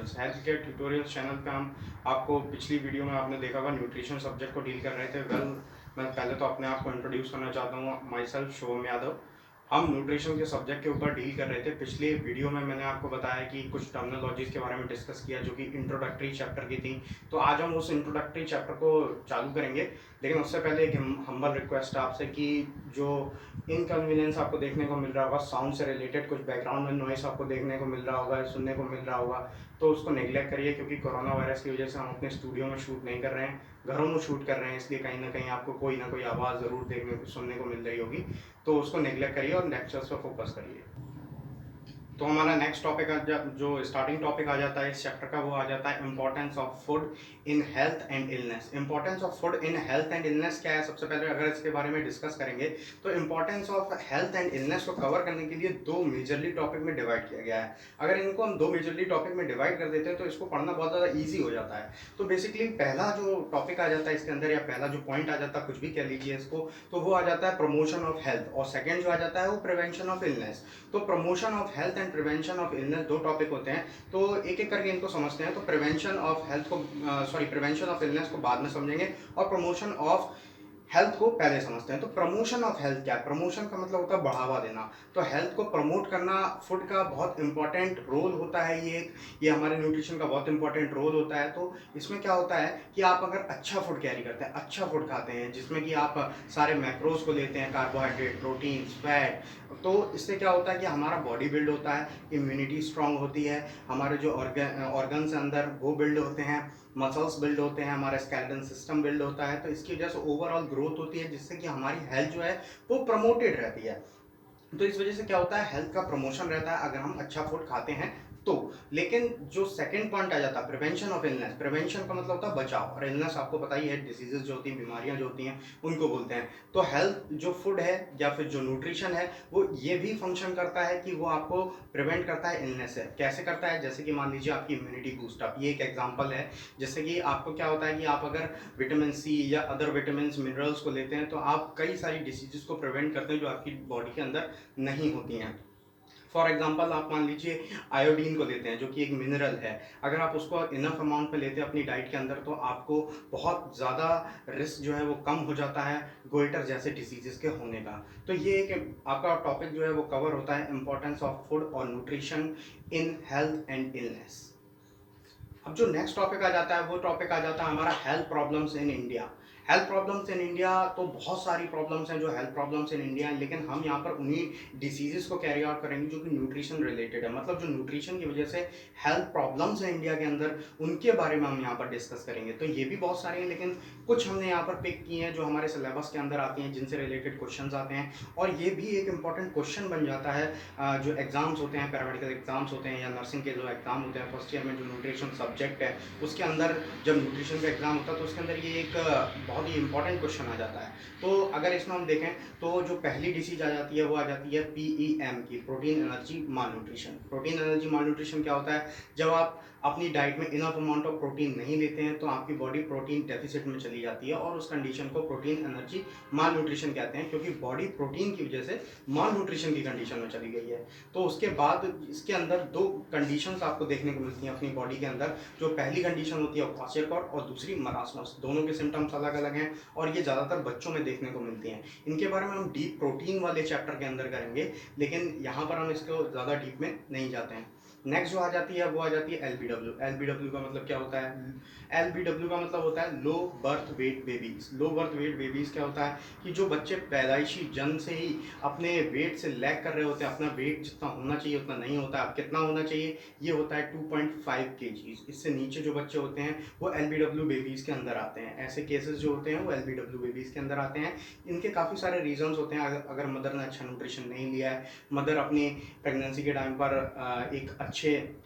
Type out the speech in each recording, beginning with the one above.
Tutorials. Health care tutorials channel पे हम आपको पिछली वीडियो में आपने देखा होगा न्यूट्रिशन सब्जेक्ट को डील कर रहे थे। मैं पहले तो अपने आप को इंट्रोड्यूस करना चाहता हूँ। My self Shubham Yadav. हम न्यूट्रिशन के सब्जेक्ट के ऊपर डील कर रहे थे। पिछले वीडियो में मैंने आपको बताया कि कुछ टर्मिनोलॉजीज के बारे में डिस्कस किया जो कि इंट्रोडक्टरी चैप्टर की थी। तो आज हम उस इंट्रोडक्टरी चैप्टर को चालू करेंगे, लेकिन उससे पहले एक हम्बल रिक्वेस्ट है आपसे कि जो इनकन्वीनियंस आपको देखने को मिल रहा होगा, साउंड से रिलेटेड कुछ बैकग्राउंड में नॉइस आपको देखने को मिल रहा होगा, सुनने को मिल रहा होगा, तो उसको नेग्लेक्ट करिए, क्योंकि कोरोना वायरस की वजह से हम अपने स्टूडियो में शूट नहीं कर रहे हैं, घरों में शूट कर रहे हैं। इसलिए कहीं ना कहीं आपको कोई ना कोई आवाज़ ज़रूर देखने को सुनने को मिल रही होगी, तो उसको नेग्लेक्ट करिए और लेक्चर्स पर फोकस करिए। तो हमारा नेक्स्ट टॉपिक जो स्टार्टिंग टॉपिक आ जाता है इस चैप्टर का, वो आ जाता है importance of food in health and illness. Importance of food in health and illness क्या है? सबसे पहले अगर इसके बारे में डिस्कस करेंगे तो importance of health and illness को कवर करने के लिए दो मेजरली टॉपिक में डिवाइड किया गया है। अगर इनको हम दो मेजरली टॉपिक में डिवाइड कर देते हैं तो इसको पढ़ना बहुत ज़्यादा ईजी हो जाता है। तो बेसिकली पहला जो टॉपिक आ जाता है इसके अंदर, या पहला जो पॉइंट आ जाता है, कुछ भी कह लीजिए इसको, तो वो आ जाता है प्रमोशन ऑफ हेल्थ, और सेकेंड जो आ जाता है वो प्रिवेंशन ऑफ इलनेस। तो promotion of health and prevention of illness दो टॉपिक होते हैं, तो एक एक करके इनको समझते हैं। तो प्रिवेंशन ऑफ हेल्थ को प्रिवेंशन ऑफ इलनेस को बाद में समझेंगे, और प्रमोशन ऑफ हेल्थ को पहले समझते हैं। तो प्रमोशन ऑफ हेल्थ क्या है? प्रमोशन का मतलब होता है बढ़ावा देना। तो हेल्थ को प्रमोट करना फूड का बहुत इंपॉर्टेंट रोल होता है। ये हमारे न्यूट्रिशन का बहुत इंपॉर्टेंट रोल होता है। तो इसमें क्या होता है कि आप अगर अच्छा फूड कैरी करते हैं, अच्छा फूड खाते हैं, जिसमें कि आप सारे मैक्रोज को लेते हैं, कार्बोहाइड्रेट, प्रोटीन, फैट, तो इससे क्या होता है कि हमारा बॉडी बिल्ड होता है, इम्यूनिटी स्ट्रांग होती है, हमारे जो ऑर्गन्स अंदर वो बिल्ड होते हैं, मसल्स बिल्ड होते हैं, हमारा स्केलेटन सिस्टम बिल्ड होता है। तो इसकी वजह से ओवरऑल ग्रोथ होती है, जिससे कि हमारी हेल्थ जो है वो प्रमोटेड रहती है। तो इस वजह से क्या होता है, हेल्थ का प्रमोशन रहता है अगर हम अच्छा फूड खाते हैं तो। लेकिन जो सेकंड पॉइंट आ जाता है प्रिवेंशन ऑफ इलनेस, प्रिवेंशन का मतलब होता है बचाव, और इलनेस आपको पता ही है, डिसीजेज जो होती हैं, बीमारियां जो होती हैं, उनको बोलते हैं। तो हेल्थ जो फूड है या फिर जो न्यूट्रिशन है वो ये भी फंक्शन करता है कि वो आपको प्रिवेंट करता है इलनेस से। कैसे करता है? जैसे कि मान लीजिए आपकी इम्यूनिटी बूस्टअप, ये एक एग्जाम्पल है। जैसे कि आपको क्या होता है कि आप अगर विटामिन सी या अदर विटामिन मिनरल्स को लेते हैं तो आप कई सारी डिसीजेस को प्रिवेंट करते हैं जो आपकी बॉडी के अंदर नहीं होती हैं। फॉर एग्जाम्पल आप मान लीजिए आयोडीन को लेते हैं, जो कि एक मिनरल है। अगर आप उसको इनफ अमाउंट में लेते हैं अपनी डाइट के अंदर, तो आपको बहुत ज़्यादा रिस्क जो है वो कम हो जाता है गोइटर जैसे डिसीजेस के होने का। तो ये एक आपका टॉपिक जो है वो कवर होता है, इंपॉर्टेंस ऑफ फूड और nutrition in health and illness. अब जो नेक्स्ट टॉपिक आ जाता है वो टॉपिक आ जाता है हमारा health problems in India. Health problems in India, तो बहुत सारी प्रॉब्लम्स हैं जो हेल्थ प्रॉब्लम्स इन इंडिया हैं, लेकिन हम यहाँ पर उन्हीं डिसीजेस को कैरी आउट करेंगे जो कि न्यूट्रिशन रिलेटेड है। मतलब जो न्यूट्रिशन की वजह से हेल्थ प्रॉब्लम्स हैं इंडिया के अंदर, उनके बारे में हम यहाँ पर डिस्कस करेंगे। तो ये भी बहुत सारे हैं, लेकिन कुछ हमने यहाँ पर पिक किए हैं जो हमारे सिलेबस के अंदर आती हैं, जिनसे रिलेटेड क्वेश्चन आते हैं। और ये भी एक इंपॉर्टेंट क्वेश्चन बन जाता है जो एग्जाम्स होते हैं, पैरामेडिकल एग्जाम्स होते हैं या नर्सिंग के जो एग्जाम होते हैं फर्स्ट ईयर में, जो न्यूट्रिशन सब्जेक्ट है उसके अंदर जब न्यूट्रिशन का एग्जाम होता है तो उसके अंदर ये एक बहुत ही इंपॉर्टेंट क्वेश्चन आ जाता है। तो अगर इसमें हम देखें तो जो पहली डिसीज आ जाती है वो आ जाती है PEM की, प्रोटीन एनर्जी माल न्यूट्रिशन। प्रोटीन एनर्जी माल न्यूट्रिशन क्या होता है? जब आप अपनी डाइट में इनफ अमाउंट ऑफ प्रोटीन नहीं लेते हैं तो आपकी बॉडी प्रोटीन डेफिसिट में चली जाती है, और उस कंडीशन को प्रोटीन एनर्जी माल न्यूट्रिशन कहते हैं, क्योंकि बॉडी प्रोटीन की वजह से माल न्यूट्रिशन की कंडीशन में चली गई है। तो उसके बाद इसके अंदर दो कंडीशंस आपको देखने को मिलती हैं अपनी बॉडी के अंदर। जो पहली कंडीशन होती है क्वाशियरकॉट और दूसरी मरासमस। दोनों के सिम्टम्स अलग अलग हैं और ये ज़्यादातर बच्चों में देखने को मिलती हैं। इनके बारे में हम डीप प्रोटीन वाले चैप्टर के अंदर करेंगे, लेकिन यहाँ पर हम इसको ज़्यादा डीप में नहीं जाते हैं। नेक्स्ट जो आ जाती है वो आ जाती है LBW। LBW का मतलब क्या होता है? LBW का मतलब होता है low birth weight babies. Low birth weight babies क्या होता है कि जो बच्चे पैदाइशी जन्म से ही अपने वेट से लैग कर रहे होते हैं, अपना वेट जितना होना चाहिए उतना नहीं होता। अब कितना होना चाहिए? ये होता है 2.5 kg। इससे नीचे जो बच्चे होते हैं वो LBW बेबीज के अंदर आते हैं। ऐसे केसेस जो होते हैं वो LBW बेबीज के अंदर आते हैं। इनके काफ़ी सारे रीजंस होते हैं। अगर मदर ने अच्छा न्यूट्रिशन नहीं लिया है, मदर अपनी प्रेगनेंसी के टाइम पर एक अच्छे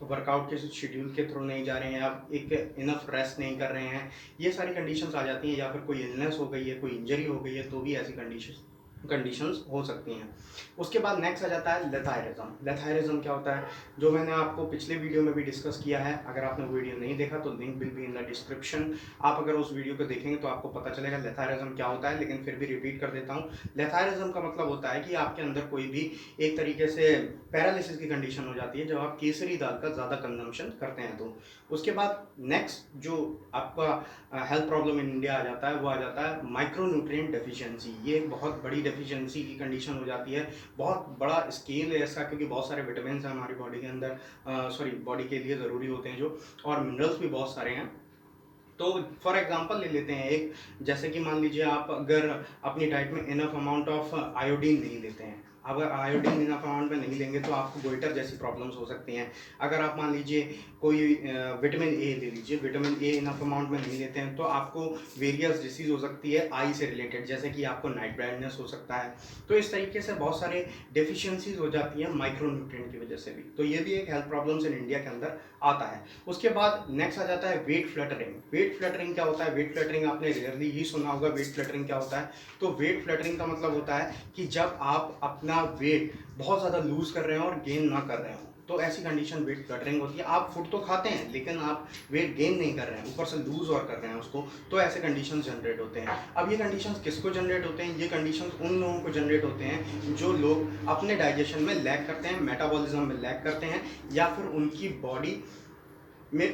वर्कआउट के शेड्यूल के थ्रू नहीं जा रहे हैं, या एक इनफ रेस्ट नहीं कर रहे हैं, ये सारी कंडीशंस आ जाती हैं। या फिर कोई इलनेस हो गई है, कोई इंजरी हो गई है, तो भी ऐसी कंडीशन कंडीशंस हो सकती हैं। उसके बाद नेक्स्ट आ जाता है लेथायरिज्म। लेथायरिज्म क्या होता है, जो मैंने आपको पिछले वीडियो में भी डिस्कस किया है। अगर आपने वीडियो नहीं देखा तो link will be in the description. आप अगर उस वीडियो को देखेंगे तो आपको पता चलेगा लेथायरिज्म क्या होता है, लेकिन फिर भी रिपीट कर देता हूँ। लेथायरिज्म का मतलब होता है कि आपके अंदर कोई भी एक तरीके से पैरालिसिस की कंडीशन हो जाती है जब आप केसरी दाल का ज़्यादा कंजम्पशन करते हैं तो। उसके बाद नेक्स्ट जो आपका हेल्थ प्रॉब्लम इन इंडिया आ जाता है वो आ जाता है माइक्रोन्यूट्रिएंट डेफिशिएंसी। ये एक बहुत बड़ी डेफिशिएंसी की कंडीशन हो जाती है। बहुत बड़ा स्केल है ऐसा, क्योंकि बहुत सारे विटामिन हैं हमारी बॉडी के अंदर, सॉरी बॉडी के लिए ज़रूरी होते हैं जो, और मिनरल्स भी बहुत सारे हैं। तो फॉर एग्जांपल ले लेते हैं एक, जैसे कि मान लीजिए आप अगर अपनी डाइट में इनफ अमाउंट ऑफ आयोडीन नहीं लेते हैं, अगर आयोडीन इनफ अमाउंट में नहीं लेंगे तो आपको गोइटर जैसी प्रॉब्लम्स हो सकती हैं। अगर आप मान लीजिए कोई विटामिन ए ले लीजिए, विटामिन ए इनफ अमाउंट में नहीं लेते हैं तो आपको वेरियस डिसीज हो सकती है आई से रिलेटेड, जैसे कि आपको नाइट ब्लाइंडनेस हो सकता है। तो इस तरीके से बहुत सारे डेफिशिएंसीज हो जाती हैं माइक्रोन्यूट्रिएंट की वजह से भी। तो ये भी एक हेल्थ प्रॉब्लम्स इन इंडिया के अंदर आता है। उसके बाद नेक्स्ट आ जाता है वेट फ्लटरिंग। वेट फ्लटरिंग क्या होता है? वेट फ्लटरिंग आपने रेयरली ही सुना होगा। वेट फ्लटरिंग क्या होता है? तो वेट फ्लटरिंग का मतलब होता है कि जब आप अपना वेट बहुत ज़्यादा लूज कर रहे हो और गेन ना कर रहे हो, तो ऐसी कंडीशन वेट फ्लटरिंग होती है। आप फूड तो खाते हैं लेकिन आप वेट गेन नहीं कर रहे हैं, ऊपर से लूज और कर रहे हैं उसको, तो ऐसे कंडीशंस जनरेट होते हैं। अब ये कंडीशंस किसको जनरेट होते हैं? ये कंडीशंस उन लोगों को जनरेट होते हैं जो लोग अपने डाइजेशन में लैग करते हैं, मेटाबॉलिज्म में लैग करते हैं, या फिर उनकी बॉडी में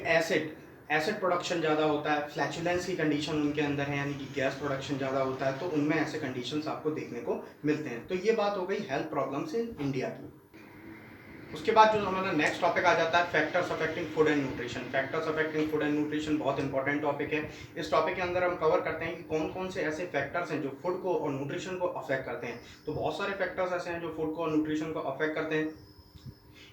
एसिड प्रोडक्शन ज़्यादा होता है, फ्लैचुलेंस की कंडीशन उनके अंदर है, यानी कि गैस प्रोडक्शन ज़्यादा होता है, तो उनमें ऐसे कंडीशंस आपको देखने को मिलते हैं। तो ये बात हो गई हेल्थ प्रॉब्लम्स इन इंडिया की। उसके बाद जो हमारा नेक्स्ट टॉपिक आ जाता है factors affecting food and nutrition. Factors affecting food and nutrition बहुत इंपॉर्टेंट टॉपिक है। इस टॉपिक के अंदर हम कवर करते हैं कि कौन कौन से ऐसे फैक्टर्स हैं जो फूड को और न्यूट्रिशन को अफेक्ट करते हैं। तो बहुत सारे फैक्टर्स ऐसे हैं जो फूड को और न्यूट्रिशन को अफेक्ट करते हैं,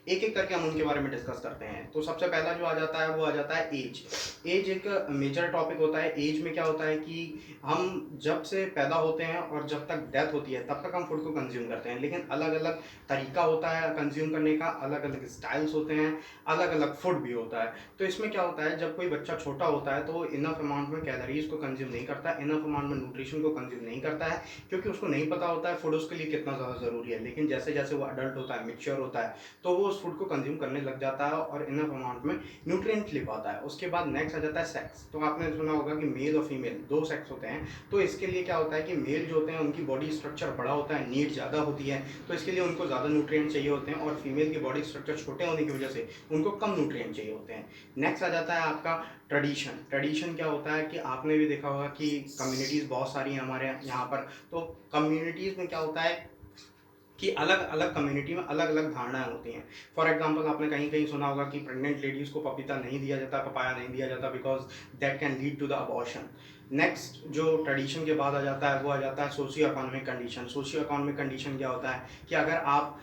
एक एक करके हम उनके बारे में डिस्कस करते हैं। तो सबसे पहला जो आ जाता है वो आ जाता है एज। एज एक मेजर टॉपिक होता है। एज में क्या होता है कि हम जब से पैदा होते हैं और जब तक डेथ होती है तब तक हम फूड को कंज्यूम करते हैं, लेकिन अलग अलग तरीका होता है कंज्यूम करने का, अलग अलग स्टाइल्स होते हैं, अलग अलग फूड भी होता है। तो इसमें क्या होता है, जब कोई बच्चा छोटा होता है तो वो इनफ अमाउंट में कैलोरीज को कंज्यूम नहीं करता, इनफ अमाउंट में न्यूट्रिशन को कंज्यूम नहीं करता है, क्योंकि उसको नहीं पता होता है फूड उसके लिए कितना ज़्यादा ज़रूरी है। लेकिन जैसे जैसे वो अडल्ट होता है, मेच्योर होता है, तो वो उस फूड को कंज्यूम करने लग जाता है और इनफ अमाउंट में न्यूट्रिएंट ले पाता है। उसके बाद नेक्स्ट आ जाता है सेक्स। तो आपने सुना होगा कि मेल और फीमेल दो सेक्स होते हैं। तो इसके लिए क्या होता है कि मेल जो होते हैं उनकी बॉडी स्ट्रक्चर बड़ा होता है, नीड ज़्यादा होती है, तो इसके लिए उनको ज़्यादा न्यूट्रिएंट चाहिए होते हैं, और फीमेल की बॉडी स्ट्रक्चर छोटे होने की वजह से उनको कम न्यूट्रिएंट चाहिए होते हैं। नेक्स्ट आ जाता है आपका ट्रेडिशन। ट्रेडिशन क्या होता है कि आपने भी देखा होगा कि कम्युनिटीज़ बहुत सारी हैं हमारे यहाँ पर। तो कम्युनिटीज़ में क्या होता है कि अलग अलग कम्युनिटी में अलग अलग धारणाएं होती हैं। फॉर एग्जांपल आपने कहीं कहीं सुना होगा कि प्रेग्नेंट लेडीज़ को पपीता नहीं दिया जाता, पपाया नहीं दिया जाता, because that can lead to the abortion. Next जो ट्रेडिशन के बाद आ जाता है वो आ जाता है socio economic condition. Socio economic condition क्या होता है कि अगर आप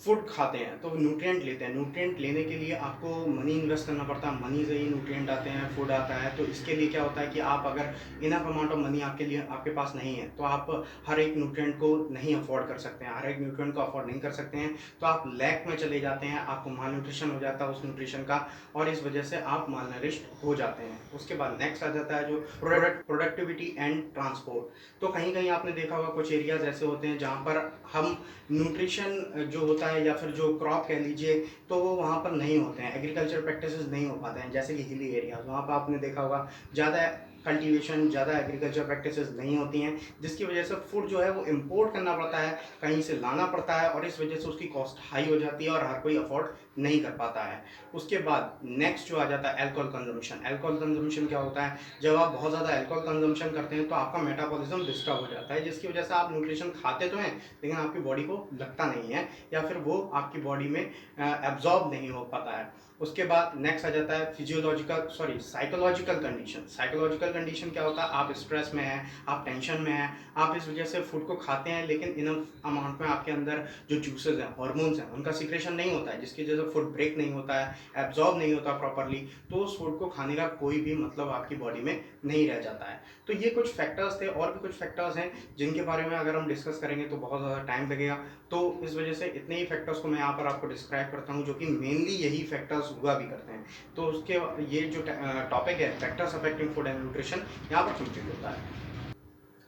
फूड खाते हैं तो न्यूट्रिएंट लेते हैं, न्यूट्रिएंट लेने के लिए आपको मनी इन्वेस्ट करना पड़ता है, मनी से ही न्यूट्रिएंट आते हैं, फूड आता है। तो इसके लिए क्या होता है कि आप अगर इनफ अमाउंट ऑफ मनी आपके लिए आपके पास नहीं है तो आप हर एक न्यूट्रिएंट को नहीं अफोर्ड कर सकते हैं, हर एक न्यूट्रिएंट को अफोर्ड नहीं कर सकते हैं, तो आप लैक में चले जाते हैं, आपको माल न्यूट्रिशन हो जाता है उस न्यूट्रिशन का, और इस वजह से आप माल नरिश्ड हो जाते हैं। उसके बाद नेक्स्ट आ जाता है जो प्रोडक्टिविटी एंड ट्रांसपोर्ट। तो कहीं कहीं आपने देखा होगा कुछ एरियाज ऐसे होते हैं जहाँ पर हम न्यूट्रिशन जो होता है या फिर जो क्रॉप कह लीजिए तो वो वहाँ पर नहीं होते हैं, एग्रीकल्चर प्रैक्टिसेस नहीं हो पाते हैं, जैसे कि हिली एरियाज, वहाँ पर आपने देखा होगा ज़्यादा कल्टीवेशन, ज़्यादा एग्रीकल्चर प्रैक्टिसेस नहीं होती हैं, जिसकी वजह से फूड जो है वो इंपोर्ट करना पड़ता है, कहीं से लाना पड़ता है, और इस वजह से उसकी कॉस्ट हाई हो जाती है और हर कोई अफोर्ड नहीं कर पाता है। उसके बाद नेक्स्ट जो आ जाता है अल्कोहल कंजम्पशन। अल्कोहल कंजम्पशन क्या होता है, जब आप बहुत ज़्यादा अल्कोहल कंजम्पशन करते हैं तो आपका मेटाबॉलिज्म डिस्टर्ब हो जाता है, जिसकी वजह से आप न्यूट्रिशन खाते तो हैं लेकिन आपकी बॉडी को लगता नहीं है, या फिर वो आपकी बॉडी में एब्जॉर्ब नहीं हो पाता है। उसके बाद नेक्स्ट आ जाता है साइकोलॉजिकल कंडीशन। साइकोलॉजिकल कंडीशन क्या होता है, आप स्ट्रेस में हैं, आप टेंशन में हैं, आप इस वजह से फूड को खाते हैं लेकिन इनफ अमाउंट में आपके अंदर जो जूसेस हैं, हार्मोन्स हैं, उनका सिक्रेशन नहीं होता है, जिसकी वजह से फूड ब्रेक नहीं होता है, एब्जॉर्ब नहीं होता प्रॉपरली, तो उस फूड को खाने का कोई भी मतलब आपकी बॉडी में नहीं रह जाता है। तो ये कुछ फैक्टर्स थे, और भी कुछ फैक्टर्स हैं जिनके बारे में अगर हम डिस्कस करेंगे तो बहुत ज़्यादा टाइम लगेगा। तो इस वजह से इतने ही फैक्टर्स को मैं यहाँ पर आपको डिस्क्राइब करता हूँ जो कि मेनली यही फैक्टर्स हुआ भी करते हैं। तो उसके ये जो टॉपिक है factors affecting food and nutrition यहाँ पर कंप्लीट होता है।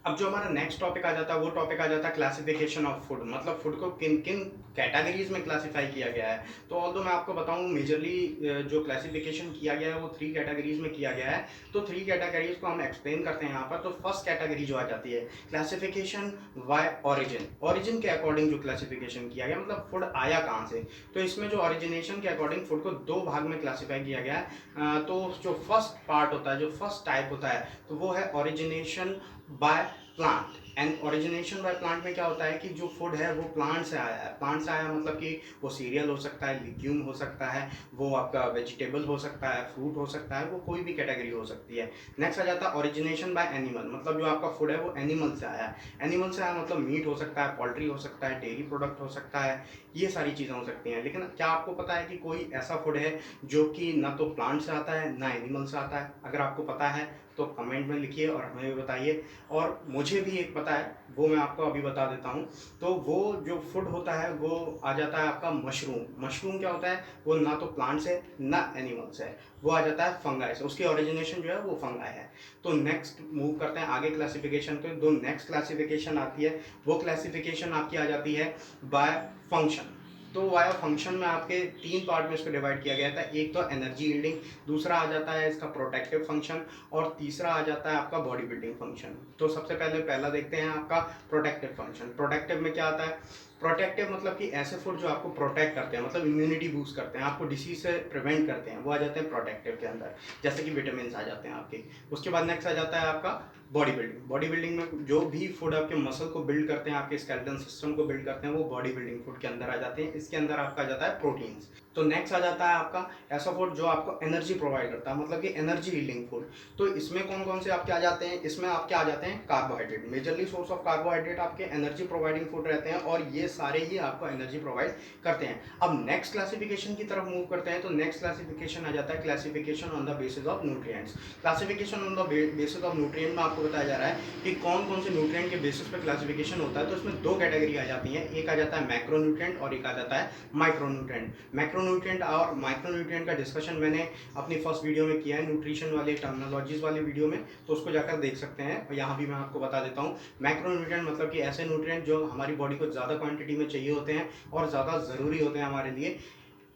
अब जो हमारा नेक्स्ट टॉपिक आ जाता है वो टॉपिक आ जाता है क्लासिफिकेशन ऑफ फूड, मतलब फूड को किन किन कैटेगरीज में क्लासिफाई किया गया है। तो ऑल्दो मैं आपको बताऊं मेजरली जो क्लासिफिकेशन किया गया है वो 3 कैटेगरीज में किया गया है। तो 3 कैटेगरीज को हम एक्सप्लेन करते हैं यहाँ पर। तो फर्स्ट कैटेगरी जो आ जाती है क्लासिफिकेशन बाय ओरिजिन, ओरिजिन के अकॉर्डिंग जो क्लासिफिकेशन किया गया, मतलब फूड आया कहाँ से। तो इसमें जो ओरिजिनेशन के अकॉर्डिंग फूड को 2 भाग में क्लासिफाई किया गया है। तो जो फर्स्ट पार्ट होता है, जो फर्स्ट टाइप होता है, तो वो है origination by plant. And origination by plant में क्या होता है कि जो फूड है वो प्लांट से आया है। प्लांट से आया मतलब कि वो सीरियल हो सकता है, लिग्यूम हो सकता है, वो आपका वेजिटेबल हो सकता है, फ्रूट हो सकता है, वो कोई भी कैटेगरी हो सकती है। नेक्स्ट आ जाता है ओरिजिनेशन बाय एनिमल, मतलब जो आपका फूड है वो एनिमल से आया है। एनिमल से आया मतलब मीट हो सकता है, पोल्ट्री हो सकता है, डेयरी प्रोडक्ट हो सकता है, ये सारी चीज़ें हो सकती हैं। लेकिन क्या आपको पता है कि कोई ऐसा फूड है जो कि ना तो प्लांट से आता है ना एनिमल से आता है? अगर आपको पता है तो कमेंट में लिखिए और हमें भी बताइए। और मुझे भी एक पता है, वो मैं आपको अभी बता देता हूँ। तो वो जो फूड होता है वो आ जाता है आपका मशरूम। मशरूम क्या होता है, वो ना तो प्लांट से ना एनिमल से है, वो आ जाता है फंगाई से। उसकी ओरिजिनेशन जो है वो फंगाई है। तो नेक्स्ट मूव करते हैं आगे क्लासिफिकेशन पे। दो नेक्स्ट क्लासिफिकेशन आती है, वो क्लासिफिकेशन आपकी आ जाती है बाय फंक्शन। तो वाया फंक्शन में आपके 3 पार्ट में इसको डिवाइड किया गया था। एक तो एनर्जी यील्डिंग, दूसरा आ जाता है इसका प्रोटेक्टिव फंक्शन, और तीसरा आ जाता है आपका बॉडी बिल्डिंग फंक्शन। तो सबसे पहले पहला देखते हैं आपका प्रोटेक्टिव फंक्शन। प्रोटेक्टिव में क्या आता है, प्रोटेक्टिव मतलब कि ऐसे फूड जो आपको प्रोटेक्ट करते हैं, मतलब इम्यूनिटी बूस्ट करते हैं, आपको डिसीज से प्रिवेंट करते हैं, वो आ जाते हैं प्रोटेक्टिव के अंदर, जैसे कि विटामिन आ जाते हैं आपके। उसके बाद नेक्स्ट आ जाता है आपका बॉडी बिल्डिंग। बॉडी बिल्डिंग में जो भी फूड आपके मसल को बिल्ड करते हैं, आपके स्केलेटन सिस्टम को बिल्ड करते हैं, वो बॉडी बिल्डिंग फूड के अंदर आ जाते हैं। इसके अंदर आपका आ जाता है प्रोटीन्स। तो नेक्स्ट आ जाता है आपका ऐसा फूड जो आपको एनर्जी प्रोवाइड करता है, मतलब कि एनर्जी यील्डिंग फूड। तो इसमें कौन कौन से आपके आ जाते हैं, इसमें आपके आ जाते हैं carbohydrate. Majorly source of carbohydrate आपके एनर्जी प्रोवाइडिंग फूड रहते हैं, और ये सारे ही आपको एनर्जी प्रोवाइड करते हैं। अब नेक्स्ट क्लासिफिकेशन की तरफ मूव करते हैं। तो नेक्स्ट क्लासिफिकेशन आ जाता है classification on the basis of nutrients. Classification on the basis of nutrient में आपको बताया जा रहा है कि कौन कौन से न्यूट्रिएंट के बेसिस पे क्लासिफिकेशन होता है। तो इसमें 2 कैटेगरी आ जाती हैं, एक आ जाता है मैक्रो न्यूट्रिएंट और एक आ जाता है माइक्रो न्यूट्रिएंट। मैक्रो न्यूट्रिएंट और माइक्रो न्यूट्रिएंट का डिस्कशन मैंने अपनी फर्स्ट वीडियो में किया है, न्यूट्रिशन वाले टर्मिनोलॉजीज वाली वीडियो में, तो उसको जाकर देख सकते हैं। और यहाँ भी मैं आपको बता देता हूँ, मैक्रो न्यूट्रिएंट मतलब कि ऐसे न्यूट्रिएंट जो हमारी बॉडी को ज़्यादा क्वांटिटी में चाहिए होते हैं और ज़्यादा ज़रूरी होते हैं हमारे लिए।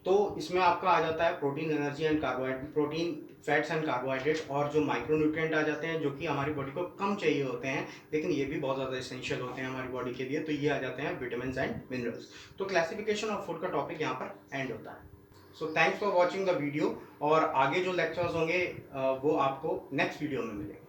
तो इसमें आपका आ जाता है protein, energy and carbohydrate, protein, fats and carbohydrate, और जो माइक्रो न्यूट्रिएंट आ जाते हैं जो कि हमारी बॉडी को कम चाहिए होते हैं, लेकिन ये भी बहुत ज़्यादा एसेंशियल होते हैं हमारी बॉडी के लिए। तो ये आ जाते हैं विटामिन एंड मिनरल्स। तो क्लासिफिकेशन ऑफ फूड का टॉपिक यहाँ पर एंड होता है। So thanks for watching the video, और आगे जो लेक्चर्स होंगे वो आपको नेक्स्ट वीडियो में मिलेंगे।